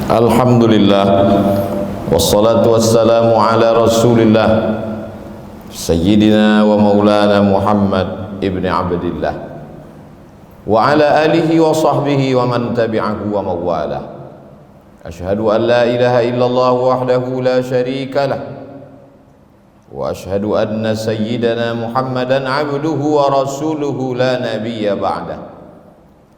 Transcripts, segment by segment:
Alhamdulillah, wassalatu wassalamu ala rasulillah Sayyidina wa maulana Muhammad ibn Abdillah wa ala alihi wa sahbihi wa man tabi'ahu wa mawalah. Ashhadu an la ilaha illallah wahdahu la sharika lah wa ashhadu anna sayyidana Muhammadan abduhu wa rasuluhu la nabiyya ba'dah.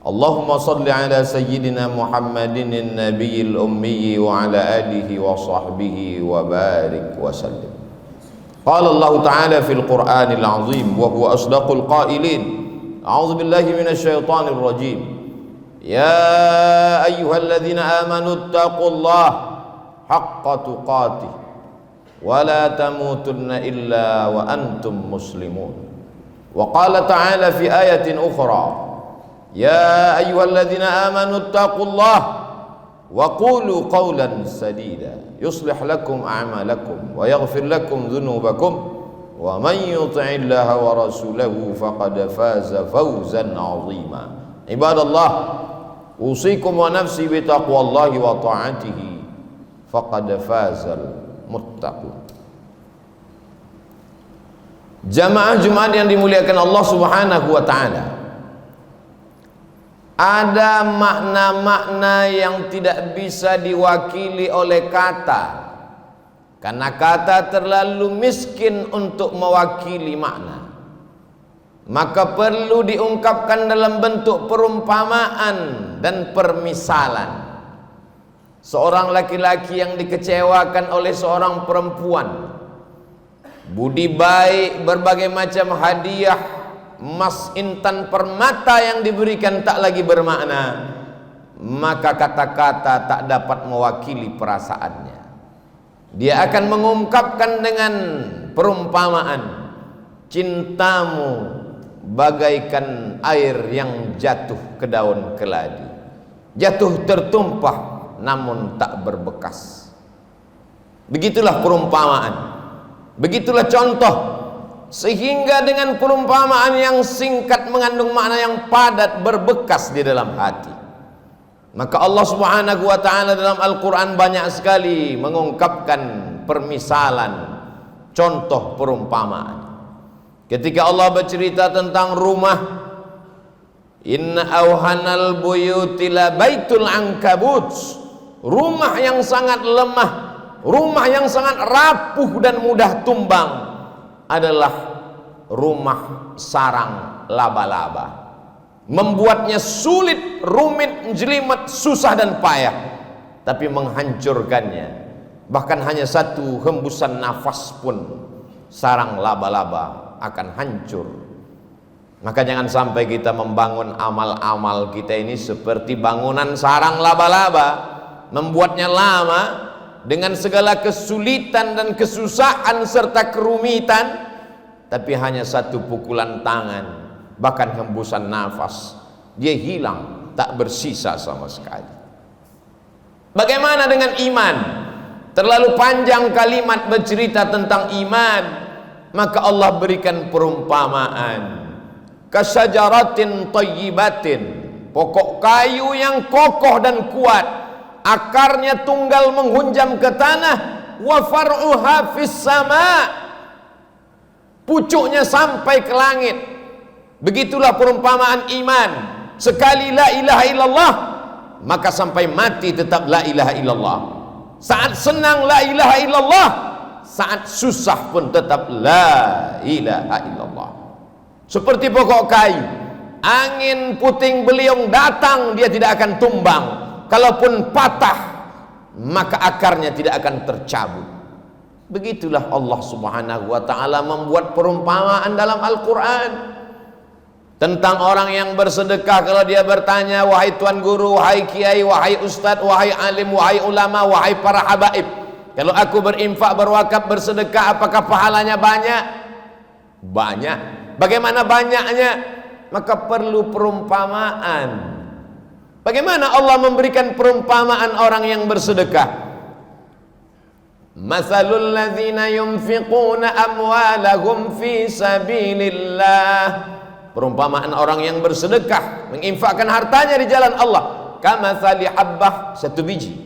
Allahumma salli ala sayyidina Muhammadin an-nabiyil ummi wa ala alihi wa sahbihi wa barik wa sallim. Qala Allah ta'ala fil Qur'anil azim wa huwa asdaqul qailin. A'udzu billahi minasy syaithanir rajim. Ya ayyuhalladzina amanu taqullaha haqqa tuqatih wa la tamutunna illa wa antum muslimun. Wa qala ta'ala fi ayatin ukhra. Ya ayyuhalladzina amanu taqullaha wa qulu qawlan sadida yuslih lakum a'malakum wa yaghfir lakum dhunubakum wa man yuti'illaha wa rasulahu faqad faza fawzan 'azima. Ibadallah, usikum wa nafsi bi taqwallahi wa ta'atihi faqad fazal muttaqun. Jamaah Jumat yang dimuliakan Allah Subhanahu wa taala, ada makna-makna yang tidak bisa diwakili oleh kata, karena kata terlalu miskin untuk mewakili makna. Maka perlu diungkapkan dalam bentuk perumpamaan dan permisalan. Seorang laki-laki yang dikecewakan oleh seorang perempuan, budi baik, berbagai macam hadiah, emas, intan, permata yang diberikan tak lagi bermakna, maka kata-kata tak dapat mewakili perasaannya. Dia akan mengungkapkan dengan perumpamaan, cintamu bagaikan air yang jatuh ke daun keladi, jatuh tertumpah namun tak berbekas. Begitulah perumpamaan, begitulah contoh. Sehingga dengan perumpamaan yang singkat mengandung makna yang padat, berbekas di dalam hati. Maka Allah Subhanahu wa ta'ala dalam Al-Quran banyak sekali mengungkapkan permisalan, contoh perumpamaan. Ketika Allah bercerita tentang rumah, inna awhanal buyuti la baitul ankabut, rumah yang sangat lemah, rumah yang sangat rapuh dan mudah tumbang adalah rumah sarang laba-laba. Membuatnya sulit, rumit, jelimet, susah dan payah, tapi menghancurkannya, bahkan hanya satu hembusan nafas pun sarang laba-laba akan hancur. Maka jangan sampai kita membangun amal-amal kita ini seperti bangunan sarang laba-laba, membuatnya lama dengan segala kesulitan dan kesusahan serta kerumitan, tapi hanya satu pukulan tangan, bahkan hembusan nafas, dia hilang, tak bersisa sama sekali. Bagaimana dengan iman? Terlalu panjang kalimat bercerita tentang iman, maka Allah berikan perumpamaan. Kasyajaratin thayyibatin, pokok kayu yang kokoh dan kuat, akarnya tunggal menghunjam ke tanah, wa far'uha fis sama', pucuknya sampai ke langit. Begitulah perumpamaan iman. Sekali la ilaha illallah, maka sampai mati tetap la ilaha illallah. Saat senang la ilaha illallah, saat susah pun tetap la ilaha illallah. Seperti pokok kayu, angin puting beliung datang, dia tidak akan tumbang. Kalaupun patah, maka akarnya tidak akan tercabut. Begitulah Allah Subhanahu wa ta'ala membuat perumpamaan dalam Al-Quran tentang orang yang bersedekah. Kalau dia bertanya, wahai tuan guru, wahai kiai, wahai ustadz, wahai alim, wahai ulama, wahai para habaib, kalau aku berinfak, berwakaf, bersedekah, apakah pahalanya banyak? Banyak. Bagaimana banyaknya? Maka perlu perumpamaan. Bagaimana Allah memberikan perumpamaan orang yang bersedekah? Mathalul ladzina yunfiquna amwalahum fi sabilillah, perumpamaan orang yang bersedekah, menginfakkan hartanya di jalan Allah. Kamathali habbah, satu biji,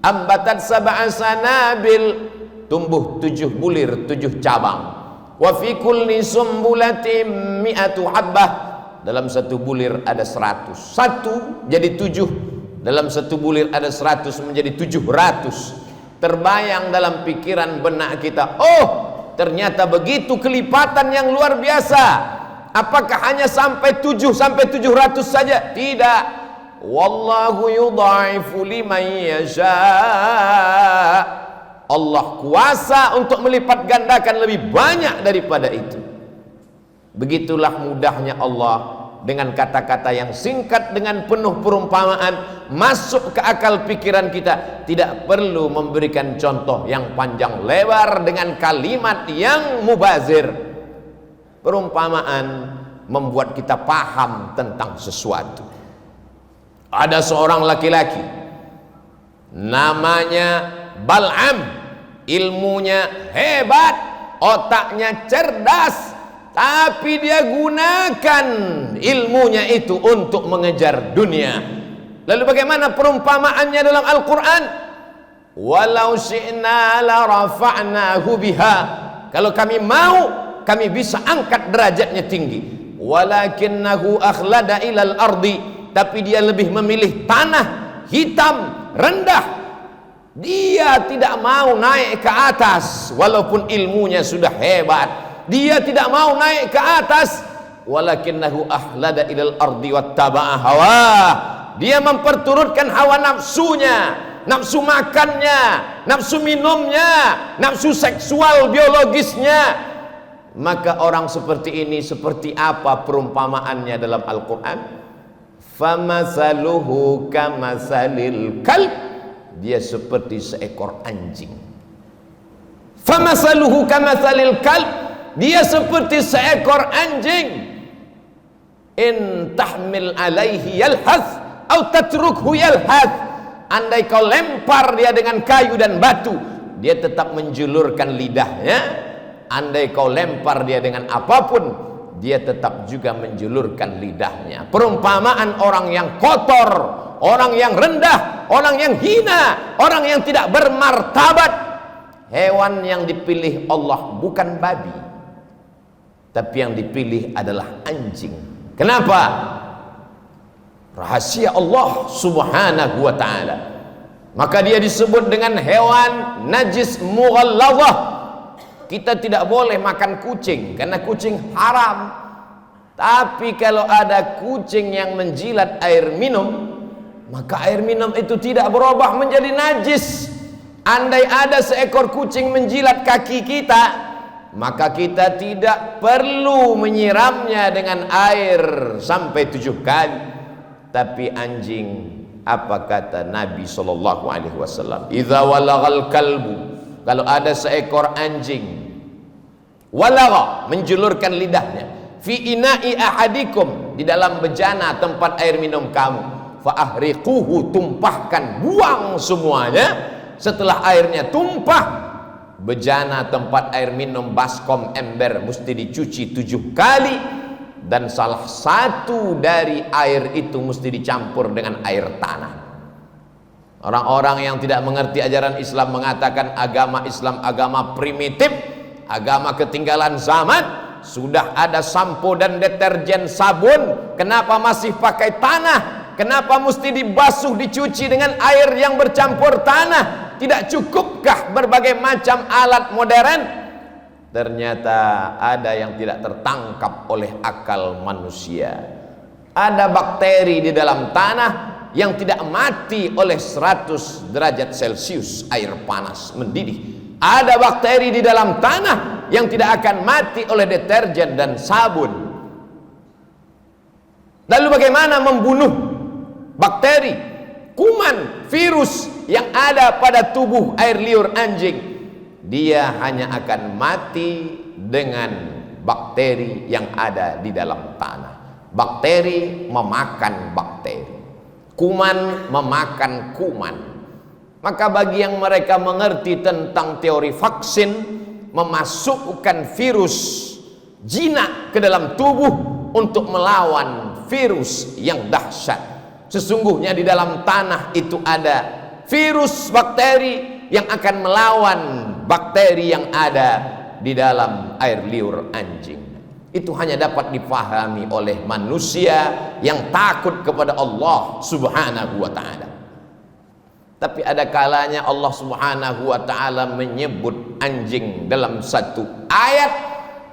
ambatat sab'a sanabil, tumbuh 7 bulir 7 cabang. Wa fi kulli sumbulatin mi'atu habbah, dalam satu bulir ada 100. 1 jadi 7, dalam satu bulir ada 100 menjadi 700. Terbayang dalam pikiran benak kita, oh ternyata begitu kelipatan yang luar biasa. Apakah hanya sampai 7 sampai 700 saja? Tidak. Wallahu yudha'ifu liman yasha. Allah kuasa untuk melipat gandakan lebih banyak daripada itu. Begitulah mudahnya Allah dengan kata-kata yang singkat, dengan penuh perumpamaan, masuk ke akal pikiran kita. Tidak perlu memberikan contoh yang panjang lebar dengan kalimat yang mubazir. Perumpamaan membuat kita paham tentang sesuatu. Ada seorang laki-laki namanya Bal'am, ilmunya hebat, otaknya cerdas, tapi dia gunakan ilmunya itu untuk mengejar dunia. Lalu bagaimana perumpamaannya dalam Al-Quran? Walau syi'na la rafa'nahu biha, kalau kami mau, kami bisa angkat derajatnya tinggi. Walakinnahu akhlada ilal ardi, tapi dia lebih memilih tanah hitam rendah. Dia tidak mau naik ke atas walaupun ilmunya sudah hebat. Dia tidak mau naik ke atas. Walakinnahu ahlada ilal ardi wattaba'a hawa, dia memperturutkan hawa nafsunya, nafsu makannya, nafsu minumnya, nafsu seksual biologisnya. Maka orang seperti ini seperti apa perumpamaannya dalam Al-Quran? Famasaluhu kamasalil kalb, dia seperti seekor anjing. Famasaluhu kamatsalil kalb, dia seperti seekor anjing. In tahmil alaihi yalhath atau tatrukhu yalhath, andai kau lempar dia dengan kayu dan batu, dia tetap menjulurkan lidahnya. Andai kau lempar dia dengan apapun, dia tetap juga menjulurkan lidahnya. Perumpamaan orang yang kotor, orang yang rendah, orang yang hina, orang yang tidak bermartabat. Hewan yang dipilih Allah bukan babi, tapi yang dipilih adalah anjing. Kenapa? Rahasia Allah subhanahu wa ta'ala. Maka dia disebut dengan hewan najis mughalladhah. Kita tidak boleh makan kucing karena kucing haram. Tapi kalau ada kucing yang menjilat air minum, maka air minum itu tidak berubah menjadi najis. Andai ada seekor kucing menjilat kaki kita, maka kita tidak perlu menyiramnya dengan air sampai 7 kali. Tapi anjing, apa kata Nabi SAW? Idza walagal kalbu, kalau ada seekor anjing walagha, menjulurkan lidahnya, fi ina'i ahadikum, di dalam bejana tempat air minum kamu, fa ahriquhu, tumpahkan, buang semuanya. Setelah airnya tumpah, bejana tempat air minum, baskom, ember mesti dicuci 7 kali, dan salah satu dari air itu mesti dicampur dengan air tanah. Orang-orang yang tidak mengerti ajaran Islam mengatakan agama Islam agama primitif, agama ketinggalan zaman. Sudah ada sampo dan deterjen, sabun, kenapa masih pakai tanah? Kenapa mesti dibasuh, dicuci dengan air yang bercampur tanah? Tidak cukupkah berbagai macam alat modern? Ternyata ada yang tidak tertangkap oleh akal manusia. Ada bakteri di dalam tanah yang tidak mati oleh 100 derajat Celcius air panas mendidih. Ada bakteri di dalam tanah yang tidak akan mati oleh deterjen dan sabun. Lalu bagaimana membunuh bakteri, kuman, virus yang ada pada tubuh air liur anjing? Dia hanya akan mati dengan bakteri yang ada di dalam tanah. Bakteri memakan bakteri, kuman memakan kuman. Maka bagi yang mereka mengerti tentang teori vaksin, memasukkan virus jinak ke dalam tubuh untuk melawan virus yang dahsyat. Sesungguhnya di dalam tanah itu ada virus bakteri yang akan melawan bakteri yang ada di dalam air liur anjing. Itu hanya dapat dipahami oleh manusia yang takut kepada Allah Subhanahu wa ta'ala. Tapi ada kalanya Allah Subhanahu wa ta'ala menyebut anjing dalam satu ayat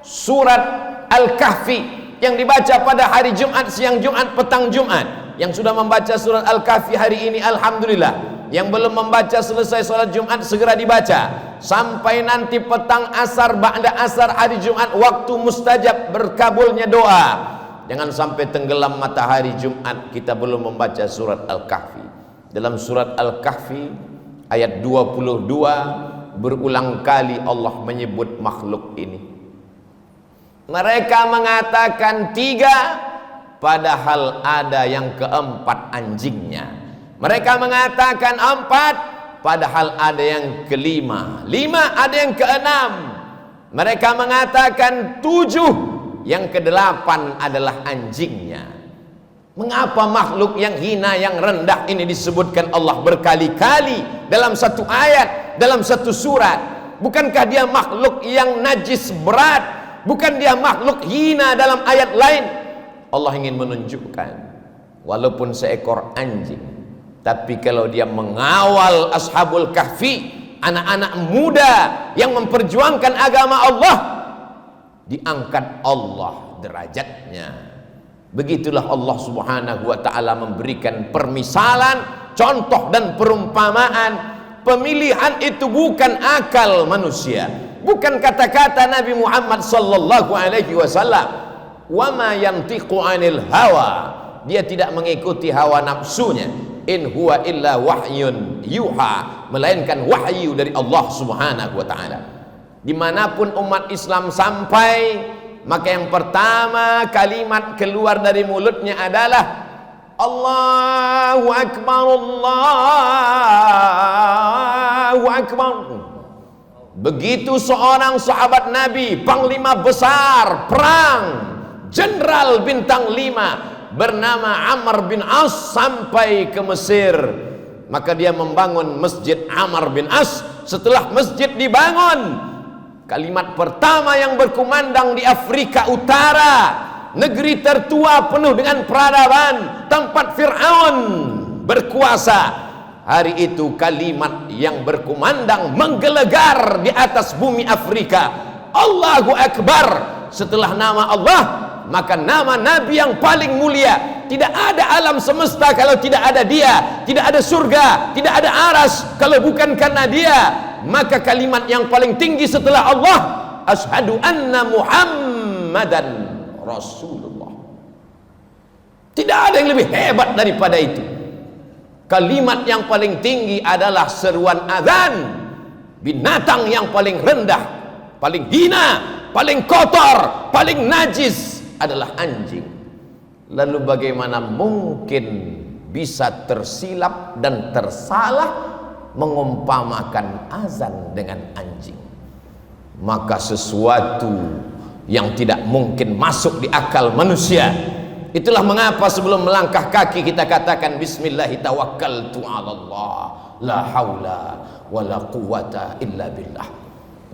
surat Al-Kahfi yang dibaca pada hari Jumat, siang Jumat, petang Jumat. Yang sudah membaca surat Al-Kahfi hari ini alhamdulillah. Yang belum membaca selesai sholat Jumat segera dibaca sampai nanti petang asar, ba'da asar hari Jumat, waktu mustajab berkabulnya doa. Jangan sampai tenggelam matahari Jumat kita belum membaca surat Al-Kahfi. Dalam surat Al-Kahfi ayat 22 berulang kali Allah menyebut makhluk ini. Mereka mengatakan 3, padahal ada yang keempat anjingnya. Mereka mengatakan 4, padahal ada yang kelima. 5, ada yang ke-6. Mereka mengatakan 7, yang ke-8 adalah anjingnya. Mengapa makhluk yang hina, yang rendah ini disebutkan Allah berkali-kali dalam satu ayat, dalam satu surat? Bukankah dia makhluk yang najis berat? Bukan dia makhluk hina dalam ayat lain? Allah ingin menunjukkan walaupun seekor anjing, tapi kalau dia mengawal Ashabul Kahfi, anak-anak muda yang memperjuangkan agama Allah, diangkat Allah derajatnya. Begitulah Allah Subhanahu wa ta'ala memberikan permisalan, contoh dan perumpamaan. Pemilihan itu bukan akal manusia, bukan kata-kata Nabi Muhammad sallallahu alaihi wasallam. Wa ma yantiqu 'anil hawa, dia tidak mengikuti hawa nafsunya. In huwa illa wahyun yuha, melainkan wahyu dari Allah Subhanahu wa ta'ala. Dimanapun umat Islam sampai, maka yang pertama kalimat keluar dari mulutnya adalah Allahu Akbar, Allahu Akbar. Begitu seorang sahabat Nabi, panglima besar perang, jenderal bintang 5 bernama Amr bin As sampai ke Mesir, maka dia membangun Masjid Amr bin As. Setelah masjid dibangun, kalimat pertama yang berkumandang di Afrika Utara, negeri tertua penuh dengan peradaban, tempat Fir'aun berkuasa, hari itu kalimat yang berkumandang menggelegar di atas bumi Afrika, Allahu Akbar. Setelah nama Allah, maka nama Nabi yang paling mulia. Tidak ada alam semesta kalau tidak ada dia, tidak ada surga, tidak ada aras kalau bukan karena dia. Maka kalimat yang paling tinggi setelah Allah, asyhadu anna Muhammadan Rasulullah. Tidak ada yang lebih hebat daripada itu. Kalimat yang paling tinggi adalah seruan azan. Binatang yang paling rendah, paling hina, paling kotor, paling najis adalah anjing. Lalu bagaimana mungkin bisa tersilap dan tersalah mengumpamakan azan dengan anjing? Maka sesuatu yang tidak mungkin masuk di akal manusia. Itulah mengapa sebelum melangkah kaki kita katakan bismillahi tawakkaltu 'alallah la haula wala quwata illa billah.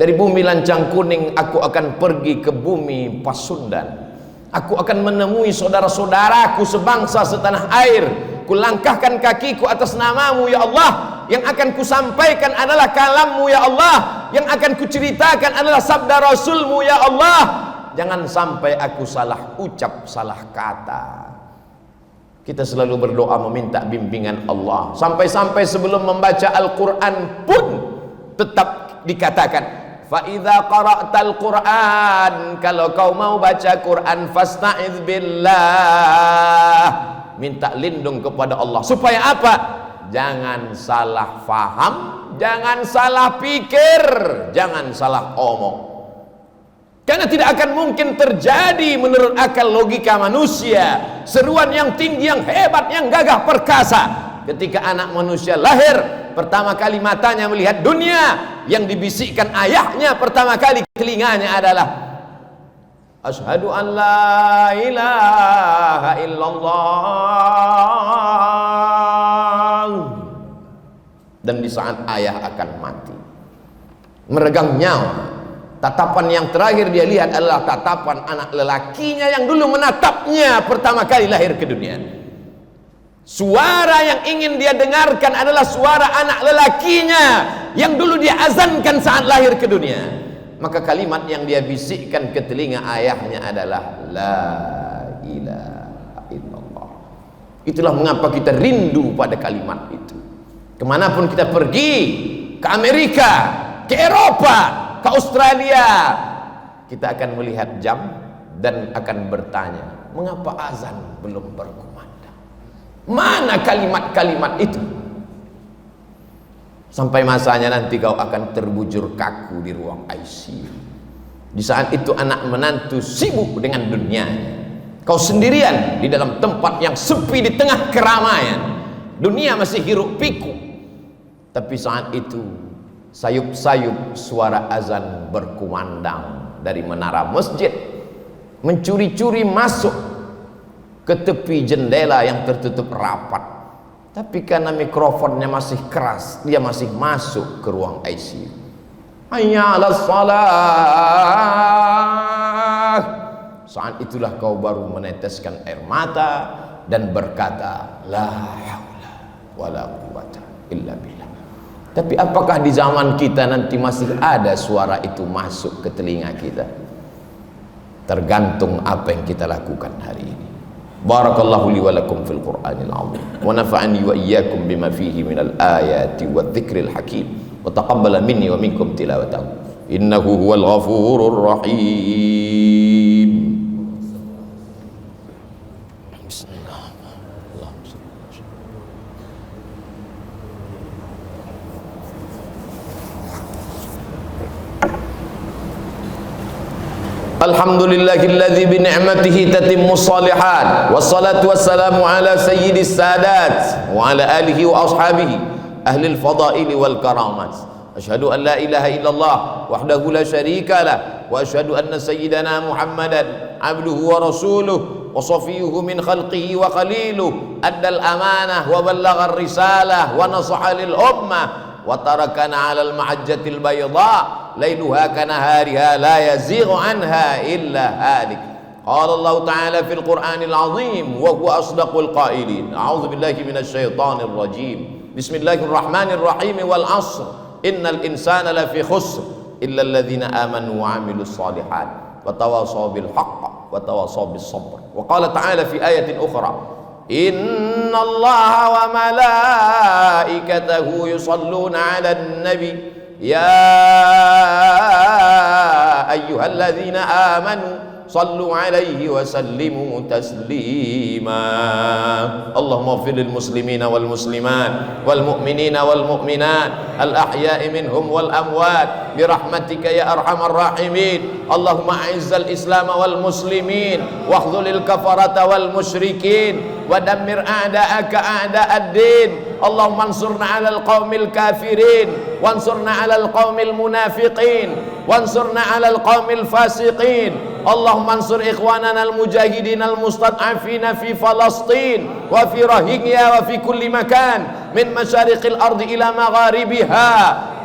Dari bumi Lancang Kuning aku akan pergi ke bumi Pasundan. Aku akan menemui saudara-saudaraku sebangsa setanah air. Kulangkahkan kakiku atas namamu ya Allah. Yang akan kusampaikan adalah kalammu ya Allah. Yang akan kuceritakan adalah sabda Rasulmu ya Allah. Jangan sampai aku salah ucap, salah kata. Kita selalu berdoa meminta bimbingan Allah. Sampai-sampai sebelum membaca Al-Quran pun tetap dikatakan, فَإِذَا قَرَأْتَ الْقُرْآنِ, kalau kau mau baca Quran, فَاسْتَعِذْ بِاللَّهِ, minta lindung kepada Allah. Supaya apa? Jangan salah faham, jangan salah pikir, jangan salah omong. Karena tidak akan mungkin terjadi menurut akal logika manusia seruan yang tinggi, yang hebat, yang gagah perkasa ketika anak manusia lahir. Pertama kali matanya melihat dunia, yang dibisikkan ayahnya pertama kali ke telinganya adalah asyhadu an la ilaha illallah. dan di saat ayah akan mati, meregang nyawa. Tatapan yang terakhir dia lihat adalah tatapan anak lelakinya yang dulu menatapnya pertama kali lahir ke dunia. Suara yang ingin dia dengarkan adalah suara anak lelakinya yang dulu dia azankan saat lahir ke dunia. Maka kalimat yang dia bisikkan ke telinga ayahnya adalah la ilaha illallah. Itulah mengapa kita rindu pada kalimat itu. Kemanapun kita pergi, ke Amerika, ke Eropa, ke Australia, kita akan melihat jam dan akan bertanya, mengapa azan belum berkumandang? Mana kalimat-kalimat itu? Sampai masanya nanti kau akan terbujur kaku di ruang ICU. Di saat itu anak menantu sibuk dengan dunianya, kau sendirian di dalam tempat yang sepi di tengah keramaian. Dunia masih hiruk pikuk. Tapi saat itu sayup-sayup suara azan berkumandang dari menara masjid, mencuri-curi masuk ke tepi jendela yang tertutup rapat. Tapi karena mikrofonnya masih keras, dia masih masuk ke ruang ICU. Hayya 'alas shalah. Saat itulah kau baru meneteskan air mata dan berkata, la haula wala quwata illa billah. Tapi apakah di zaman kita nanti masih ada suara itu masuk ke telinga kita? Tergantung apa yang kita lakukan hari ini. Barakallahu li wa lakum fil Qur'anil azim wa nafa'ani wa iyyakum bima fihi minal ayati wadh-dhikril hakim wa taqabbala minni wa minkum tilawatahu innahu huwal ghafurur rahim. Alhamdulillahilladzi bi ni'matihi tatimmu shalihat wassalatu wassalamu ala sayyidis sadat wa ala alihi wa ashabihi ahlil fadaili wal karamat. Asyhadu an la ilaha illallah wahdahu la syarika lah wa asyhadu anna sayyidana Muhammadan abduhu wa rasuluh wa safiyuhu min khalqihi wa khaliluh addal amanah wa ballaghar risalah wa nasaha lil ummah wa tarakana 'alal mahajjatil bayda lailuha kanahariha la yazighu anha illa halik. Qala Allah Ta'ala fil Qur'anil azim wa huwa asdaqul qailin. A'udzu billahi minasy syaithanir rajim. Bismillahirrahmanirrahim wal 'ashr innal insana lafi khusr illa alladhina amanu wa 'amilus shalihat wa tawasaw bil haqq wa tawasaw bis sabr. Wa qala ta'ala fi ayatin ukhra innallaha wa malaikatahu yusalluna 'alan nabi ya ayyuhalladzina amanu sallu alaihi wa sallimu taslima. Allahumma ighfir lil muslimina wal muslimat wal mu'minina wal mu'minat al ahya'i minhum wal amwat bi rahmatika ya arhamar rahimin. Allahumma a'izzal islam wal muslimin wa khudhulil kafarata wal musyrikin wa dammir a'da'aka a'da'ad din. Allahumma ansurna 'alal qaumil kafirin wansurna 'alal qaumil munafiqin wansurna 'alal qaumil fasiqin. Allahumma ansur ikhwanana al-mujahidin al-mustad'afina fi Falastin wa fi Rohingya wa fi kulli makan min masyariqil ardi ila magharibiha.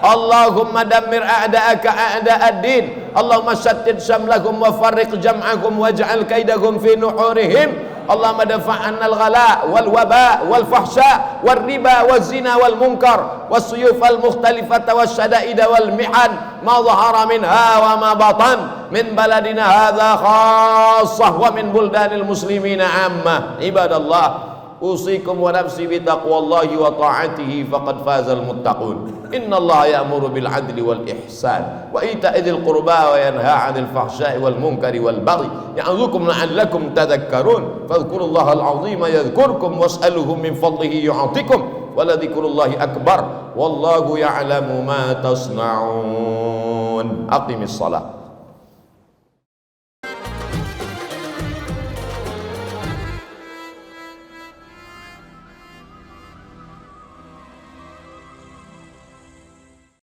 Allahumma dammir a'da'aka a'da'ad din. Allahumma shattid syamlahum wa farriq jam'ahum waj'al kaidahum fi nuhurihim. Allahumma dafa'anna al-ghala wal waba wal fahsya wal riba wal zina wal munkar was suyuf al mukhtalifata was syada'ida wal mihan ma dhahara minha wa ma batan min baladina hadha khassah wa min buldanil muslimina amma. Ibadallah, usikum wa nafsi bi taqwallahi wa ta'atihi faqad fazal muttaqun. Innallaha ya'muru bil 'adli wal ihsan wa ita'i dzil qurba wa yanha 'anil fahsya'i wal munkari wal baghi ya'udzukum la'allakum tadhakkarun. Fadhkurullahal 'azima yadhkurkum was'aluhu min fadlihi yu'tikum wa la dzikrullahi akbar wallahu ya'lamu ma tasna'un. Aqimis shalah.